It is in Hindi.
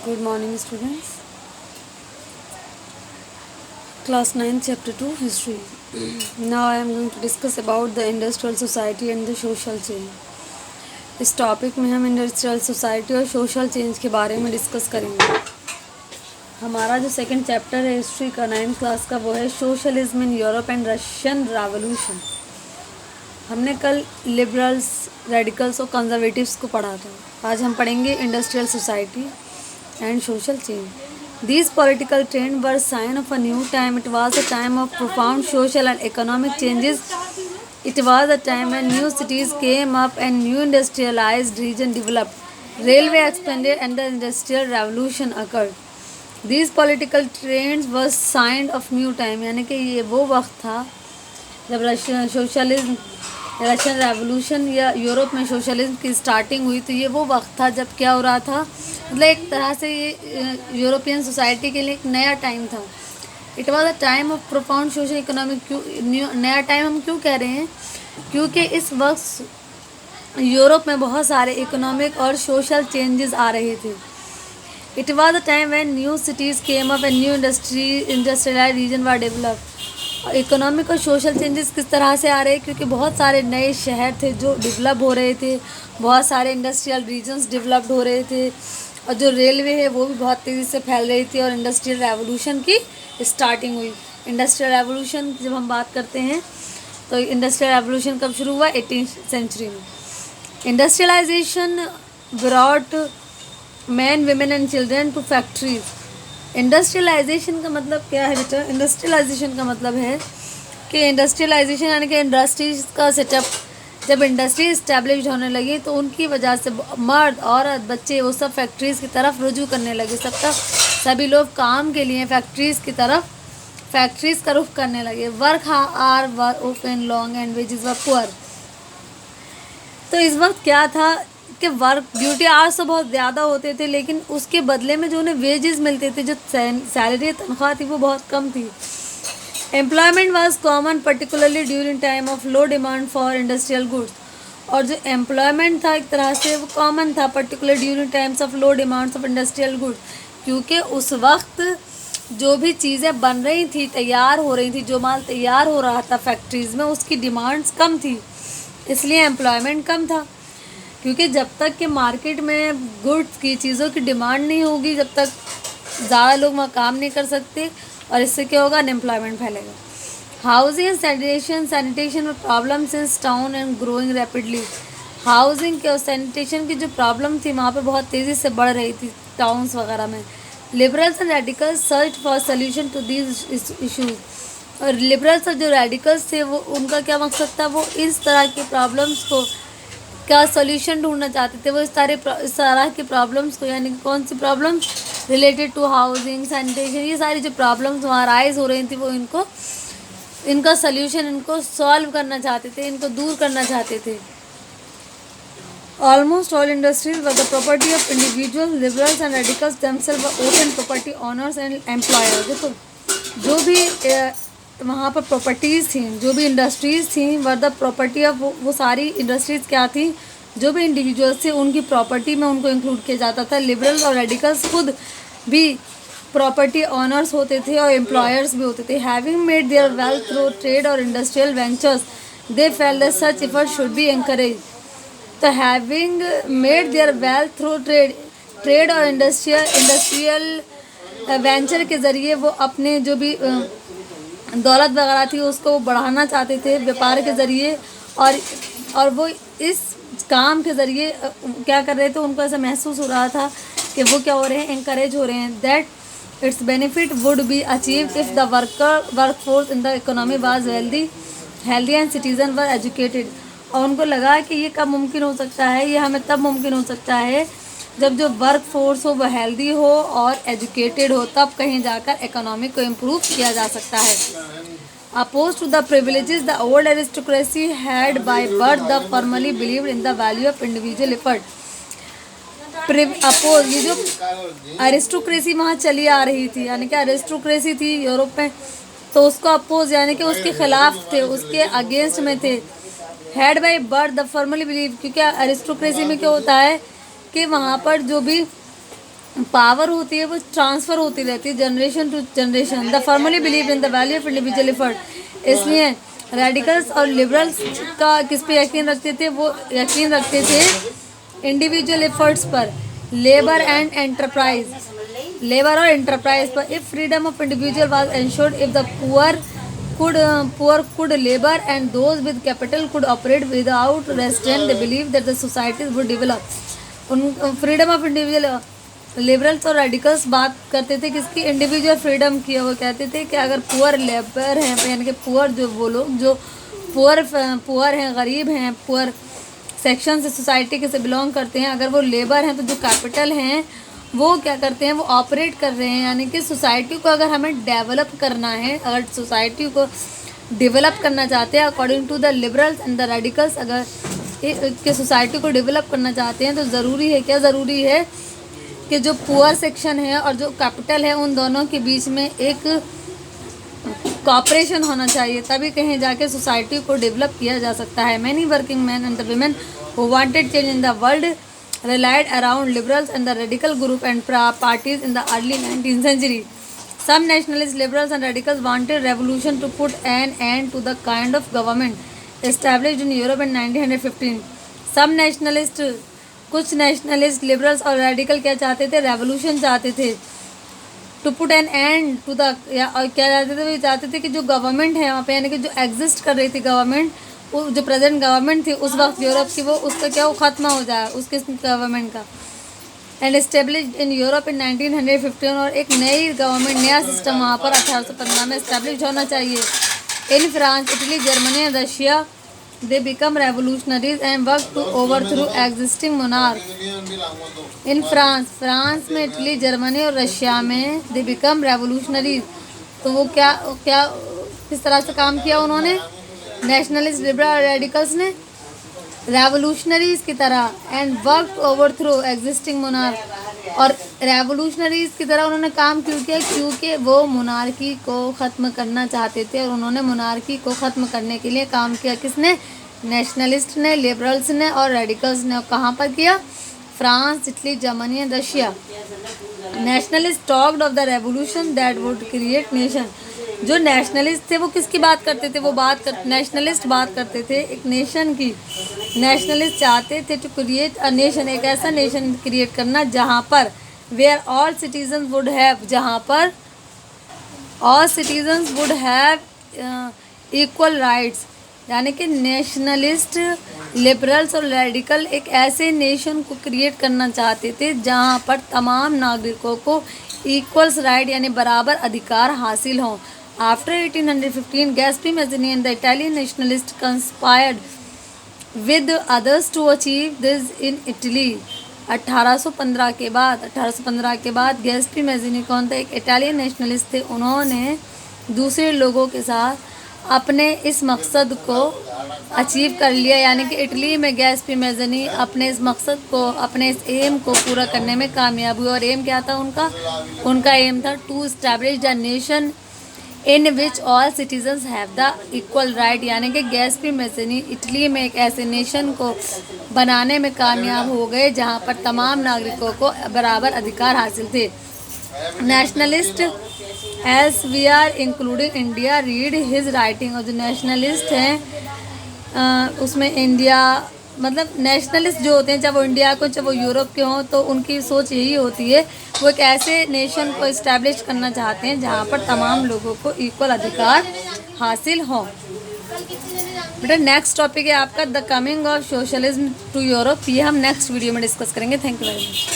Good morning, students. Class 9, Chapter 2, History. Now I am going to discuss about the industrial society and the social change. इस टॉपिक में हम इंडस्ट्रियल सोसाइटी और सोशल चेंज के बारे में डिस्कस करेंगे। हमारा जो सेकंड चैप्टर है हिस्ट्री का 9th क्लास का वो है socialism in Europe and Russian revolution. हमने कल लिबरल्स, रेडिकल्स और कंजर्वेटिव्स को पढ़ा था। आज हम पढ़ेंगे industrial society and social change. These political trends were sign of a new time. It was a time of profound social and economic changes. It was a time when new cities came up and new industrialized region developed. Railway expanded and the industrial revolution occurred. These political trends were sign of new time. यानी कि ये वो वक्त था जब रशियन रेवोल्यूशन या यूरोप में सोशलिज्म की स्टार्टिंग हुई। तो ये वो वक्त था जब क्या हो रहा था, मतलब एक तरह से ये यूरोपियन सोसाइटी के लिए एक नया टाइम था। It was a time of profound social economic. क्यों नया टाइम हम क्यों कह रहे हैं? क्योंकि इस वक्त यूरोप में बहुत सारे इकोनॉमिक और सोशल चेंजेस आ रहे थे। It was a time when new cities came up and new industrialized region were developed. Economic और सोशल चेंजेस किस तरह से आ रहे हैं? क्योंकि बहुत सारे नए शहर थे जो डेवलप हो रहे थे, बहुत सारे इंडस्ट्रियल रीजन्स डेवलप्ड हो रहे थे, और जो रेलवे है वो भी बहुत तेज़ी से फैल रही थी, और इंडस्ट्रियल रेवोल्यूशन की स्टार्टिंग हुई। इंडस्ट्रियल रेवोल्यूशन की जब हम बात करते हैं तो इंडस्ट्रियल रेवोल्यूशन कब शुरू हुआ? 18th सेंचुरी में। Industrialization brought man, women and children to factories. Industrialization का मतलब क्या है बेटा? इंडस्ट्रियलाइजेशन का मतलब है कि इंडस्ट्रियलाइजेशन यानी कि इंडस्ट्रीज का सेटअप। जब इंडस्ट्री इस्टेब्लिश होने लगी तो उनकी वजह से मर्द, औरत, बच्चे वो सब फैक्ट्रीज़ की तरफ रुजू करने लगे। सभी लोग काम के लिए फैक्ट्रीज़ की तरफ, फैक्ट्रीज़ का रुख करने लगे। Work hours were often long and wages were poor. तो इस वक्त क्या था कि वर्क ड्यूटी आवर्स तो बहुत ज़्यादा होते थे, लेकिन उसके बदले में जो उन्हें वेजेस मिलते थे, जो सैलरी तनख्वाह थी, वो बहुत कम थी। Employment was common particularly during time of low demand for industrial goods. और जो एम्प्लॉयमेंट था एक तरह से वो कॉमन था particular during times of low demands of industrial goods, क्योंकि उस वक्त जो भी चीज़ें बन रही थी, तैयार हो रही थी, जो माल तैयार हो रहा था फैक्ट्रीज़ में, उसकी डिमांड्स कम थी, इसलिए एम्प्लॉयमेंट कम था। क्योंकि जब तक कि मार्केट में गुड्स की, चीज़ों की डिमांड नहीं होगी, जब तक ज़्यादा लोग वहाँ काम नहीं कर सकते, और इससे क्या होगा? अनएम्प्लॉयमेंट फैलेगा। हाउसिंग एंड सैनिटेशन में problems in town and growing rapidly. Housing के और सैनिटेशन की जो प्रॉब्लम थी वहाँ पे बहुत तेज़ी से बढ़ रही थी टाउन्स वगैरह में। Liberals and radicals search for solution to these issues. और लिबरल्स और जो रेडिकल्स थे वो, उनका क्या मकसद था? वो इस तरह की प्रॉब्लम्स को क्या सोल्यूशन ढूंढना चाहते थे। वो इस तरह की प्रॉब्लम्स को, यानी कौन सी problems? Related to housing, sanitation, ये सारी जो प्रॉब्लम्स वहाँ राइज हो रही थी, वो इनका सोल्यूशन इनको सॉल्व करना चाहते थे, इनको दूर करना चाहते थे। Almost all industries were the property of individual. Liberals and radicals themselves were often property owners and employers. देखो, जो भी वहाँ पर प्रॉपर्टीज़ थी, जो भी इंडस्ट्रीज़ थी, वर द प्रॉपर्टी ऑफ, वो सारी इंडस्ट्रीज़ क्या थी? जो भी इंडिविजुअल्स थे उनकी प्रॉपर्टी में उनको इंक्लूड किया जाता था। लिबरल्स और रेडिकल्स खुद भी प्रॉपर्टी ऑनर्स होते थे और एम्प्लॉयर्स भी होते थे। Having made their wealth through trade और industrial ventures, they felt that such effort should be encourage. तो having made their wealth through trade और इंडस्ट्रियल वेंचर के ज़रिए वो अपने जो भी दौलत वगैरह थी उसको बढ़ाना चाहते थे व्यापार के ज़रिए, और वो इस काम के ज़रिए क्या कर रहे थे? उनको ऐसा महसूस हो रहा था कि वो क्या हो रहे हैं? एनकरेज हो रहे हैं। That it's benefit would be achieved if the workforce in the economy was healthy and citizen were educated. और उनको लगा कि ये कब मुमकिन हो सकता है? ये हमें तब मुमकिन हो सकता है जब जो वर्क फोर्स हो वो हेल्दी हो और एजुकेटेड हो, तब कहीं जाकर इकोनॉमी को इम्प्रूव किया जा सकता है। Opposed to the privileges the old aristocracy had by birth they firmly believed in the value of individual effort. Opposed, ये जो एरिस्टोक्रेसी वहाँ चली आ रही थी, यानी कि एरिस्टोक्रेसी थी यूरोप में, तो उसको अपोज यानी कि उसके खिलाफ थे, उसके अगेंस्ट में थे। Had by birth they firmly believe, क्योंकि एरिस्टोक्रेसी में क्या होता है कि वहाँ पर जो भी पावर होती है वो ट्रांसफ़र होती रहती है generation to generation. They firmly believe in the value of individual effort. इसलिए रेडिकल्स और लिबरल्स का किस पे यकीन रखते थे? वो यकीन रखते थे इंडिविजुअल एफर्ट्स पर, लेबर एंड एंटरप्राइज, लेबर और एंटरप्राइज पर। If freedom of individual was ensured, if the poor could labor and those with capital could operate without restraint, they believe that the societies would develop। उन फ्रीडम ऑफ इंडिविजुअल लिबरल्स और रेडिकल्स बात करते थे किसकी? इंडिविजुअल फ्रीडम की। वो कहते थे कि अगर पुअर लेबर हैं, यानी कि पुअर जो वो लोग जो पुअर हैं, गरीब हैं, पुअर सेक्शन से सोसाइटी के से बिलोंग करते हैं, अगर वो लेबर हैं तो जो कैपिटल हैं वो क्या करते हैं? वो ऑपरेट कर रहे हैं। यानी कि सोसाइटी को अगर हमें डेवलप करना है, अगर सोसाइटी को डेवलप करना चाहते हैं according to the liberals and the radicals, अगर कि सोसाइटी को डेवलप करना चाहते हैं तो ज़रूरी है, क्या ज़रूरी है कि जो पुअर सेक्शन है और जो कैपिटल है उन दोनों के बीच में एक कॉपरेशन होना चाहिए, तभी कहीं जाके सोसाइटी को डेवलप किया जा सकता है। Many working man and the women who wanted change in the world relied around liberals and the radical group and parties in the early 19th century. Some nationalist liberals and radicals wanted revolution to put an end to the kind of government established in Europe in 1915. Some nationalist, कुछ nationalist liberals और radical क्या चाहते थे? revolution चाहते थे। to put an end to the, या और क्या चाहते थे? वो चाहते थे कि जो गवर्नमेंट है वहाँ पे, यानी कि जो एग्जिस्ट कर रही थी गवर्नमेंट, जो प्रेजेंट गवर्नमेंट थी उस वक्त यूरोप की, वो उसका क्या वो ख़त्म हो जाए उसके गवर्नमेंट का। And establish in Europe in 1915, और एक नई गवर्नमेंट, नया सिस्टम वहाँ पर 1815 में इस्टेब्लिश होना चाहिए। In France, Italy, Germany and Russia they become revolutionaries and work to overthrow existing monarch. इन फ्रांस में, इटली, जर्मनी और रशिया में दे बिकम रेवोल्यूशनरीज, तो वो क्या किस तरह से काम किया उन्होंने? नेशनलिस्ट लिबरल रेडिकल्स ने रेवोल्यूशनरीज की तरह, and work overthrow existing monarch, और रेवोल्यूशनरीज की तरह उन्होंने काम क्यों किया? क्योंकि वो मोनार्की को ख़त्म करना चाहते थे, और उन्होंने मोनार्की को ख़त्म करने के लिए काम किया। किसने? नेशनलिस्ट ने, लिबरल्स ने और रेडिकल्स ने। और कहाँ पर किया? France, Italy, Germany and Russia. Nationalist talked of the revolution that would create nation. जो नेशनलिस्ट थे वो किसकी बात करते थे? नेशनलिस्ट बात करते थे एक नेशन की। नेशनलिस्ट चाहते थे टू क्रिएट अ नेशन, एक ऐसा नेशन क्रिएट करना जहाँ पर where all citizens would have, जहाँ पर all citizens would have equal rights. यानी कि नेशनलिस्ट, लिबरल्स और रेडिकल एक ऐसे नेशन को क्रिएट करना चाहते थे जहाँ पर तमाम नागरिकों को इक्वल्स राइट यानी बराबर अधिकार हासिल हों। After 1815, Gasperi Mazzini and the Italian nationalists conspired with others to achieve this in Italy. 1815 के बाद गैस्पी मैजिनी कौन था? एक इटालियन नेशनलिस्ट थे। उन्होंने दूसरे लोगों के साथ अपने इस मकसद को अचीव कर लिया, यानी कि इटली में गैस्पी मैजिनी अपने इस मकसद को, अपने इस एम को पूरा करने में कामयाब हुए। और एम क्या था उनका एम था to establish the nation in which all citizens have the equal right. यानी कि गैस्पी मैजिनी इटली में एक ऐसे नेशन को बनाने में कामयाब हो गए जहाँ पर तमाम नागरिकों को बराबर अधिकार हासिल थे। Nationalist as we are including India read his writing. और जो नेशनलिस्ट हैं उसमें इंडिया, मतलब नेशनलिस्ट जो होते हैं, चाहे वो इंडिया को चाहे वो यूरोप के हों, तो उनकी सोच यही होती है वो एक ऐसे नेशन को इस्टेब्लिश करना चाहते हैं जहाँ पर तमाम लोगों को इक्वल अधिकार हासिल हो। बेटा नेक्स्ट टॉपिक है आपका the coming of socialism to Europe. ये हम नेक्स्ट वीडियो में डिस्कस करेंगे। Thank you very much.